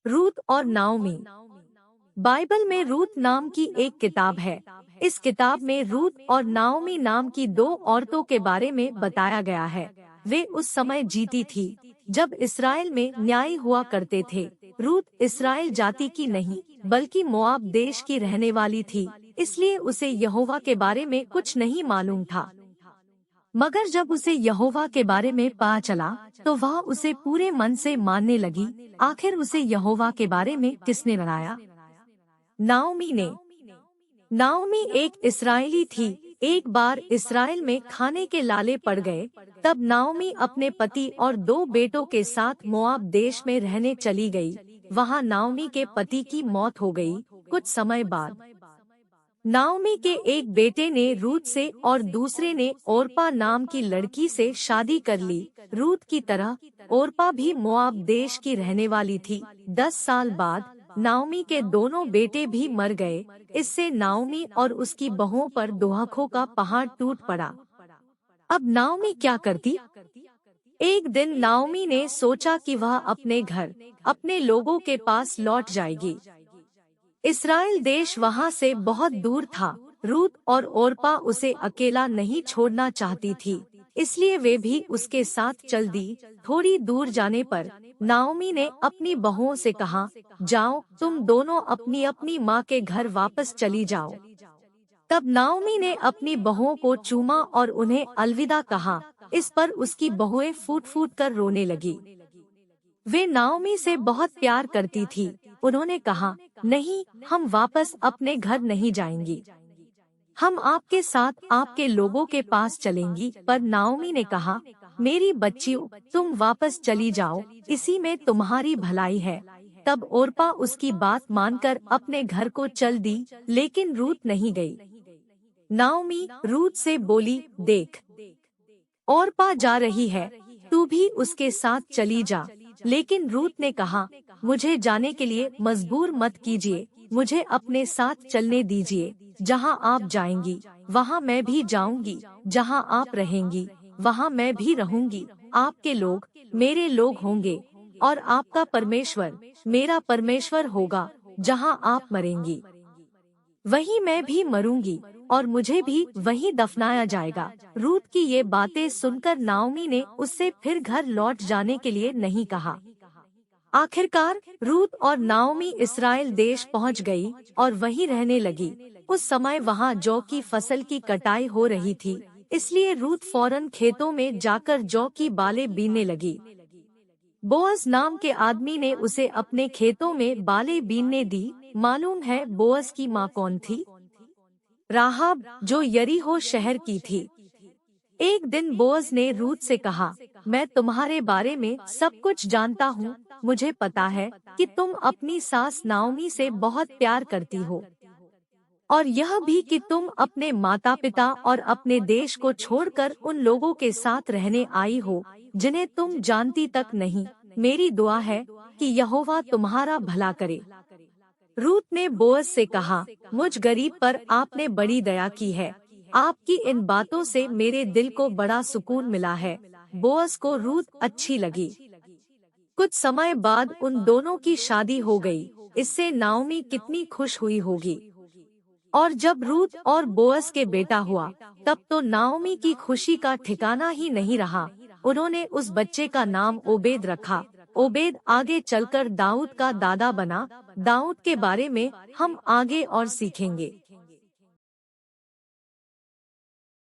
रूत और Naomi. Bible में रूत नाम की एक किताब है। इस किताब में रूत और नाओमी नाम की दो औरतों के बारे में बताया गया है। वे उस समय जीती थी जब इस्राएल में न्याय हुआ करते थे। रूत इस्राएल जाति की नहीं बल्कि मोआब देश की रहने वाली थी, इसलिए उसे यहोवा के बारे में कुछ नहीं मालूम था। मगर जब उसे यहोवा के बारे में पता चला तो वह उसे पूरे मन से मानने लगी। आखिर उसे यहोवा के बारे में किसने बनाया? नाओमी ने। नाओमी एक इस्राएली थी। एक बार इस्राएल में खाने के लाले पड़ गए, तब नाओमी अपने पति और दो बेटों के साथ मोआब देश में रहने चली गई। वहां नाओमी के पति की मौत हो गई। कुछ समय बाद नाओमी के एक बेटे ने रूत से और दूसरे ने ओरपा नाम की लड़की से शादी कर ली। रूत की तरह ओरपा भी मोआब देश की रहने वाली थी। 10 साल बाद नाओमी के दोनों बेटे भी मर गए। इससे नाओमी और उसकी बहुओं पर दुहाखों का पहाड़ टूट पड़ा। अब नाओमी क्या करती? एक दिन नाओमी ने सोचा कि वह अपने घर, अपने लोगों के पास लौट जाएगी। इस्राएल देश वहां से बहुत दूर था। रूत और ओरपा उसे अकेला नहीं छोड़ना चाहती थी, इसलिए वे भी उसके साथ चल दी। थोड़ी दूर जाने पर नाओमी ने अपनी बहुओं से कहा, जाओ, तुम दोनों अपनी अपनी माँ के घर वापस चली जाओ। तब नाओमी ने अपनी बहुओं को चूमा और उन्हें अलविदा कहा। इस पर उसकी बहुएं फूट फूट कर रोने लगी। वे नाओमी से बहुत प्यार करती थी। उन्होंने कहा, नहीं, हम वापस अपने घर नहीं जाएंगी, हम आपके साथ आपके लोगों के पास चलेंगी। पर नाओमी ने कहा, मेरी बच्चियों, तुम वापस चली जाओ, इसी में तुम्हारी भलाई है। तब ओरपा उसकी बात मानकर अपने घर को चल दी, लेकिन रूत नहीं गई। नाओमी रूत से बोली, देख, ओरपा जा रही है, तू भी उसके साथ चली जा। लेकिन रूत ने कहा, मुझे जाने के लिए मजबूर मत कीजिए, मुझे अपने साथ चलने दीजिए। जहां आप जाएंगी वहां मैं भी जाऊंगी, जहां आप रहेंगी वहां मैं भी रहूंगी। आपके लोग मेरे लोग होंगे और आपका परमेश्वर मेरा परमेश्वर होगा। जहां आप मरेंगी वहीं मैं भी मरूंगी और मुझे भी वहीं दफनाया जाएगा। रूत की ये बातें सुनकर नाओमी ने उससे फिर घर लौट जाने के लिए नहीं कहा। आखिरकार रूत और नाओमी इस्राएल देश पहुंच गई और वहीं रहने लगी। उस समय वहां जौ की फसल की कटाई हो रही थी, इसलिए रूत फौरन खेतों में जाकर जौ की बालें बीनने लगी। बोअज नाम के आदमी ने उसे अपने खेतों में बालें बीनने दी। मालूम है बोअज की माँ कौन थी? राहाब, जो यरीहो शहर की थी। एक दिन बोअज ने रूत से कहा, मैं तुम्हारे बारे में सब कुछ जानता हूँ। मुझे पता है कि तुम अपनी सास नाओमी से बहुत प्यार करती हो, और यह भी कि तुम अपने माता पिता और अपने देश को छोड़कर उन लोगों के साथ रहने आई हो जिन्हें तुम जानती तक नहीं। मेरी दुआ है कि यहोवा तुम्हारा भला करे। रूत ने बोअज से कहा, मुझ गरीब पर आपने बड़ी दया की है। आपकी इन बातों से मेरे दिल को बड़ा सुकून मिला है। बोअज को रूत अच्छी लगी। कुछ समय बाद उन दोनों की शादी हो गई। इससे नाओमी कितनी खुश हुई होगी। और जब रूत और बोअज के बेटा हुआ, तब तो नाओमी की खुशी का ठिकाना ही नहीं रहा। उन्होंने उस बच्चे का नाम ओबेद रखा। ओबेद आगे चलकर दाऊद का दादा बना। दाऊद के बारे में हम आगे और सीखेंगे।